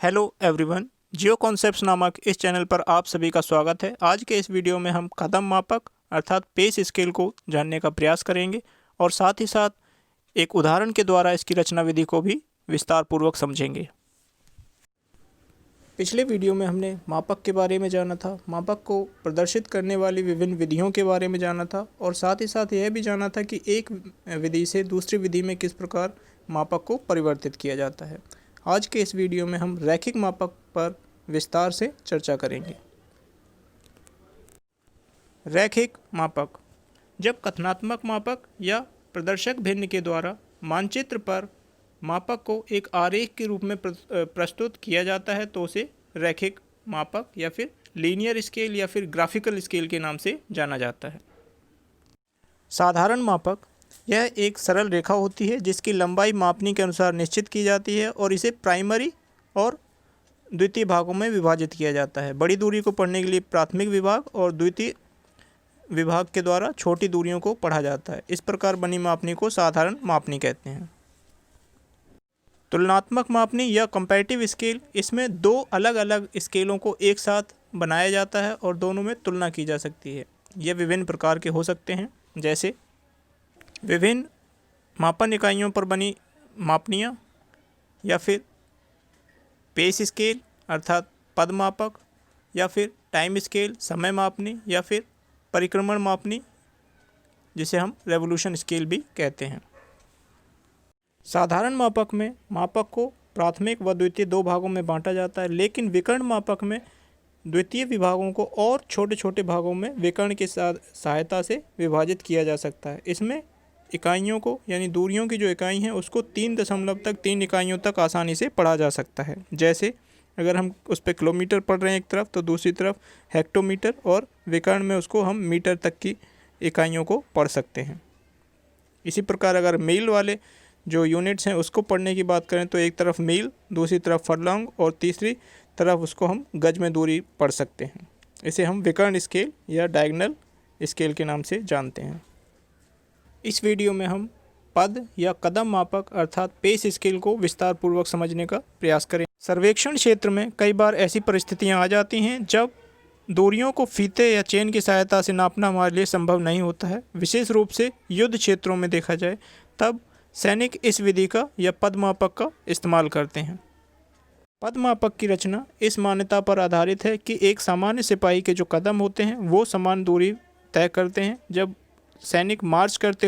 Hello everyone, जियो concepts नामक इस channel पर आप सभी का स्वागत है। आज के इस वीडियो में हम कदम मापक अर्थात पेस स्केल को जानने का प्रयास करेंगे और साथ ही साथ एक उदाहरण के द्वारा इसकी रचना विधि को भी विस्तार पूर्वक समझेंगे। पिछले वीडियो में हमने मापक के बारे में जाना था, मापक को प्रदर्शित करने वाली विभिन्न विधियों के बारे में जाना था और साथ ही साथ यह भी जाना था कि एक विधि से दूसरी विधि में किस प्रकार मापक को परिवर्तित किया जाता है। आज के इस वीडियो में हम रैखिक मापक पर विस्तार से चर्चा करेंगे। रैखिक मापक जब कथनात्मक मापक या प्रदर्शक भिन्न के द्वारा मानचित्र पर मापक को एक आरेख के रूप में प्रस्तुत किया जाता है तो उसे रैखिक मापक या फिर लीनियर स्केल या फिर ग्राफिकल स्केल के नाम से जाना जाता है। साधारण मापक यह एक सरल रेखा होती है जिसकी लंबाई मापनी के अनुसार निश्चित की जाती है और इसे प्राइमरी और द्वितीय भागों में विभाजित किया जाता है। बड़ी दूरी को पढ़ने के लिए प्राथमिक विभाग और द्वितीय विभाग के द्वारा छोटी दूरियों को पढ़ा जाता है। इस प्रकार बनी मापनी को साधारण मापनी कहते हैं। तुलनात्मक मापनी या कंपैरेटिव स्केल, इसमें दो अलग अलग स्केलों को एक साथ बनाया जाता है और दोनों में तुलना की जा सकती है। यह विभिन्न प्रकार के हो सकते हैं, जैसे विभिन्न मापन इकाइयों पर बनी मापनियाँ या फिर पेस स्केल अर्थात पद मापक या फिर टाइम स्केल समय मापनी या फिर परिक्रमण मापनी जिसे हम रेवोल्यूशन स्केल भी कहते हैं। साधारण मापक में मापक को प्राथमिक व द्वितीय दो भागों में बांटा जाता है, लेकिन विकर्ण मापक में द्वितीय विभागों को और छोटे छोटे भागों में विकर्ण की सहायता से विभाजित किया जा सकता है। इसमें इकाइयों को यानी दूरियों की जो इकाई हैं उसको 3 इकाइयों तक आसानी से पढ़ा जा सकता है। जैसे अगर हम उस पर किलोमीटर पढ़ रहे हैं एक तरफ तो दूसरी तरफ हेक्टोमीटर, और विकर्ण में उसको हम मीटर तक की इकाइयों को पढ़ सकते हैं। इसी प्रकार अगर मील वाले जो यूनिट्स हैं उसको पढ़ने की बात करें तो एक तरफ मील, दूसरी तरफ फरलॉन्ग और तीसरी तरफ उसको हम गज में दूरी पढ़ सकते हैं। इसे हम विकर्ण स्केल या डायगोनल स्केल के नाम से जानते हैं। इस वीडियो में हम पद या कदम मापक अर्थात पेस स्केल को विस्तार पूर्वक समझने का प्रयास करें। सर्वेक्षण क्षेत्र में कई बार ऐसी परिस्थितियां आ जाती हैं जब दूरियों को फीते या चेन की सहायता से नापना हमारे लिए संभव नहीं होता है। विशेष रूप से युद्ध क्षेत्रों में देखा जाए तब सैनिक इस विधि का या पद मापक का इस्तेमाल करते हैं। पद मापक की रचना इस मान्यता पर आधारित है कि एक सामान्य सिपाही के जो कदम होते हैं वो समान दूरी तय करते हैं। जब सैनिक मार्च करते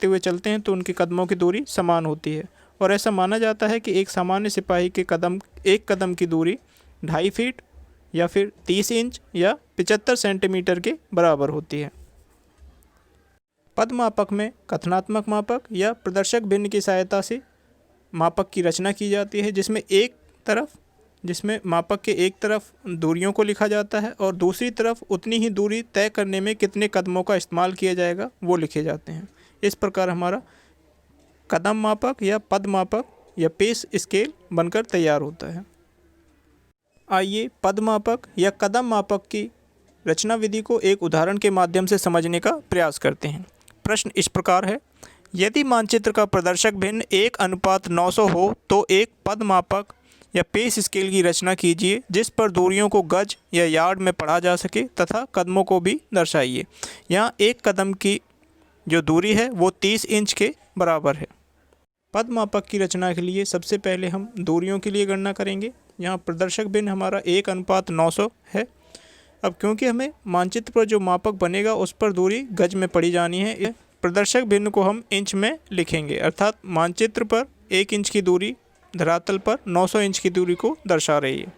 हुए चलते हैं तो उनके कदमों की दूरी समान होती है और ऐसा माना जाता है कि एक सामान्य सिपाही के एक कदम की दूरी 2.5 फीट या फिर 30 इंच या 75 सेंटीमीटर के बराबर होती है। पद मापक में कथनात्मक मापक या प्रदर्शक भिन्न की सहायता से मापक की रचना की जाती है, जिसमें मापक के एक तरफ दूरियों को लिखा जाता है और दूसरी तरफ उतनी ही दूरी तय करने में कितने कदमों का इस्तेमाल किया जाएगा वो लिखे जाते हैं। इस प्रकार हमारा कदम मापक या पद मापक या पेस स्केल बनकर तैयार होता है। आइए पद मापक या कदम मापक की रचना विधि को एक उदाहरण के माध्यम से समझने का प्रयास करते हैं। प्रश्न इस प्रकार है, यदि मानचित्र का प्रदर्शक भिन्न 1:900 हो तो एक पद मापक या पेस स्केल की रचना कीजिए जिस पर दूरियों को गज या यार्ड में पढ़ा जा सके तथा कदमों को भी दर्शाइए। यहाँ एक कदम की जो दूरी है वो 30 इंच के बराबर है। पद मापक की रचना के लिए सबसे पहले हम दूरियों के लिए गणना करेंगे। यहाँ प्रदर्शक भिन्न हमारा 1:900 है। अब क्योंकि हमें मानचित्र पर जो मापक बनेगा उस पर दूरी गज में पढ़ी जानी है, प्रदर्शक भिन्न को हम इंच में लिखेंगे, अर्थात मानचित्र पर 1 इंच की दूरी धरातल पर 900 इंच की दूरी को दर्शा रही है।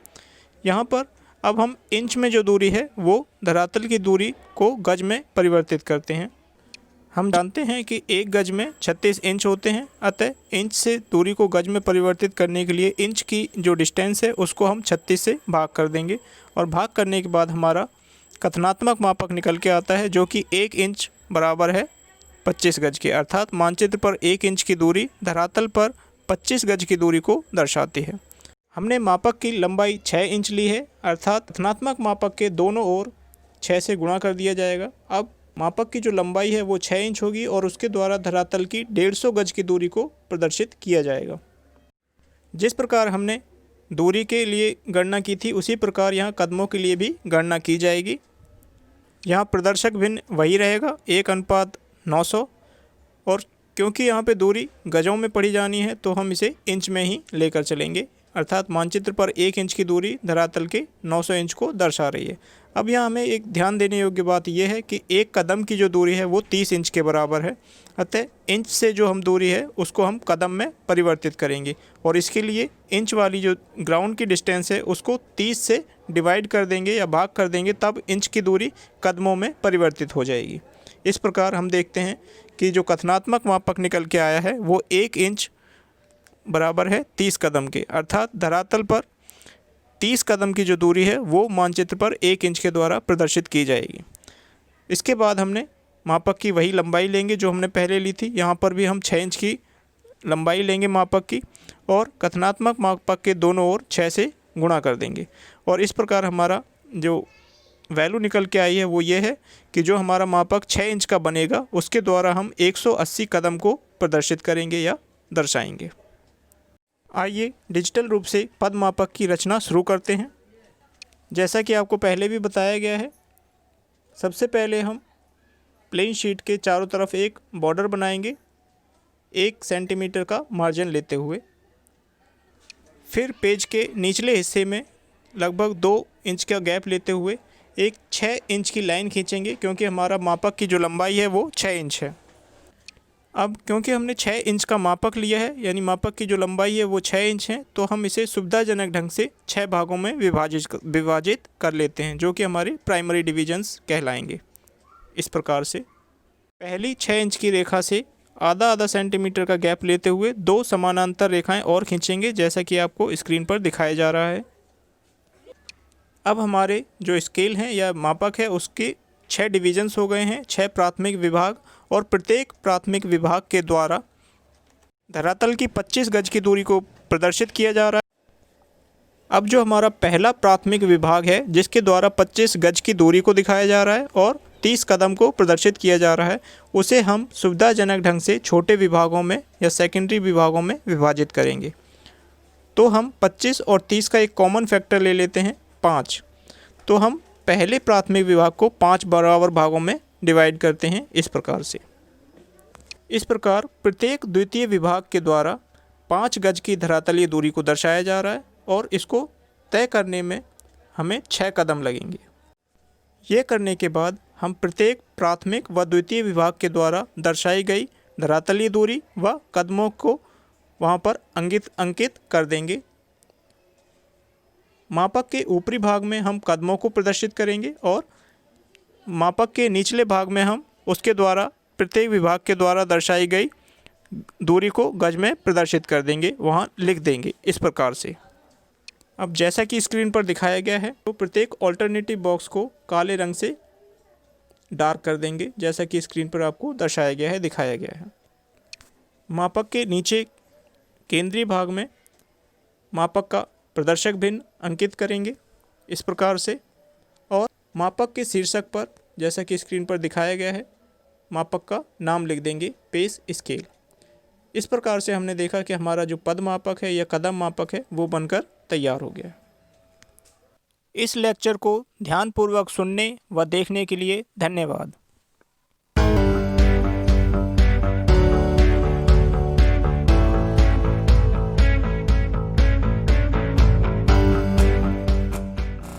यहाँ पर अब हम इंच में जो दूरी है वो धरातल की दूरी को गज में परिवर्तित करते हैं। हम जानते हैं कि एक गज में 36 इंच होते हैं, अतः इंच से दूरी को गज में परिवर्तित करने के लिए इंच की जो डिस्टेंस है उसको हम 36 से भाग कर देंगे और भाग करने के बाद हमारा कथनात्मक मापक निकल के आता है जो कि 1 इंच बराबर है 25 गज के, अर्थात मानचित्र पर 1 इंच की दूरी धरातल पर 25 गज की दूरी को दर्शाती है। हमने मापक की लंबाई 6 इंच ली है, अर्थात कथनात्मक मापक के दोनों ओर 6 से गुणा कर दिया जाएगा। अब मापक की जो लंबाई है वो 6 इंच होगी और उसके द्वारा धरातल की 150 गज की दूरी को प्रदर्शित किया जाएगा। जिस प्रकार हमने दूरी के लिए गणना की थी उसी प्रकार यहाँ कदमों के लिए भी गणना की जाएगी। यहाँ प्रदर्शक भिन्न वही रहेगा 1:900, और क्योंकि यहाँ पे दूरी गजों में पढ़ी जानी है तो हम इसे इंच में ही लेकर चलेंगे, अर्थात मानचित्र पर 1 इंच की दूरी धरातल के 900 इंच को दर्शा रही है। अब यहाँ हमें एक ध्यान देने योग्य बात यह है कि एक कदम की जो दूरी है वो 30 इंच के बराबर है, अतः इंच से जो हम दूरी है उसको हम कदम में परिवर्तित करेंगे, और इसके लिए इंच वाली जो ग्राउंड की डिस्टेंस है उसको 30 से डिवाइड कर देंगे या भाग कर देंगे, तब इंच की दूरी कदमों में परिवर्तित हो जाएगी। इस प्रकार हम देखते हैं कि जो कथनात्मक मापक निकल के आया है वो 1 इंच बराबर है 30 कदम के, अर्थात धरातल पर 30 कदम की जो दूरी है वो मानचित्र पर 1 इंच के द्वारा प्रदर्शित की जाएगी। इसके बाद हमने मापक की वही लंबाई लेंगे जो हमने पहले ली थी। यहाँ पर भी हम 6 इंच की लंबाई लेंगे मापक की, और कथनात्मक मापक के दोनों ओर 6 से गुणा कर देंगे, और इस प्रकार हमारा जो वैल्यू निकल के आई है वो ये है कि जो हमारा मापक 6 इंच का बनेगा उसके द्वारा हम 180 कदम को प्रदर्शित करेंगे या दर्शाएंगे। आइए डिजिटल रूप से पद मापक की रचना शुरू करते हैं। जैसा कि आपको पहले भी बताया गया है, सबसे पहले हम प्लेन शीट के चारों तरफ एक बॉर्डर बनाएंगे 1 सेंटीमीटर का मार्जिन लेते हुए। फिर पेज के निचले हिस्से में लगभग 2 इंच का गैप लेते हुए एक 6 इंच की लाइन खींचेंगे, क्योंकि हमारा मापक की जो लंबाई है वो 6 इंच है। अब क्योंकि हमने 6 इंच का मापक लिया है, यानी मापक की जो लंबाई है वो 6 इंच है, तो हम इसे सुविधाजनक ढंग से 6 भागों में विभाजित कर लेते हैं, जो कि हमारे प्राइमरी डिवीजन्स कहलाएंगे। इस प्रकार से पहली 6 इंच की रेखा से आधा सेंटीमीटर का गैप लेते हुए 2 समानांतर रेखाएं और खींचेंगे, जैसा कि आपको स्क्रीन पर दिखाया जा रहा है। अब हमारे जो स्केल हैं या मापक है उसके 6 डिवीजन्स हो गए हैं, 6 प्राथमिक विभाग, और प्रत्येक प्राथमिक विभाग के द्वारा धरातल की 25 गज की दूरी को प्रदर्शित किया जा रहा है। अब जो हमारा पहला प्राथमिक विभाग है जिसके द्वारा 25 गज की दूरी को दिखाया जा रहा है और 30 कदम को प्रदर्शित किया जा रहा है, उसे हम सुविधाजनक ढंग से छोटे विभागों में या सेकेंडरी विभागों में विभाजित करेंगे। तो हम 25 और 30 का एक कॉमन फैक्टर ले लेते हैं 5। तो हम पहले प्राथमिक विभाग को 5 बराबर भागों में डिवाइड करते हैं इस प्रकार से। इस प्रकार प्रत्येक द्वितीय विभाग के द्वारा 5 गज की धरातलीय दूरी को दर्शाया जा रहा है, और इसको तय करने में हमें 6 कदम लगेंगे। ये करने के बाद हम प्रत्येक प्राथमिक व द्वितीय विभाग के द्वारा दर्शाई गई धरातलीय दूरी व कदमों को वहाँ पर अंकित कर देंगे। मापक के ऊपरी भाग में हम कदमों को प्रदर्शित करेंगे, और मापक के निचले भाग में हम उसके द्वारा प्रत्येक विभाग के द्वारा दर्शाई गई दूरी को गज में प्रदर्शित कर देंगे, वहाँ लिख देंगे इस प्रकार से। अब जैसा कि स्क्रीन पर दिखाया गया है, तो प्रत्येक ऑल्टरनेटिव बॉक्स को काले रंग से डार्क कर देंगे, जैसा कि स्क्रीन पर आपको दर्शाया गया है, दिखाया गया है। मापक के नीचे केंद्रीय भाग में मापक का प्रदर्शक भिन्न अंकित करेंगे इस प्रकार से, और मापक के शीर्षक पर जैसा कि स्क्रीन पर दिखाया गया है मापक का नाम लिख देंगे पेस स्केल। इस प्रकार से हमने देखा कि हमारा जो पद मापक है या कदम मापक है वो बनकर तैयार हो गया। इस लेक्चर को ध्यानपूर्वक सुनने व देखने के लिए धन्यवाद।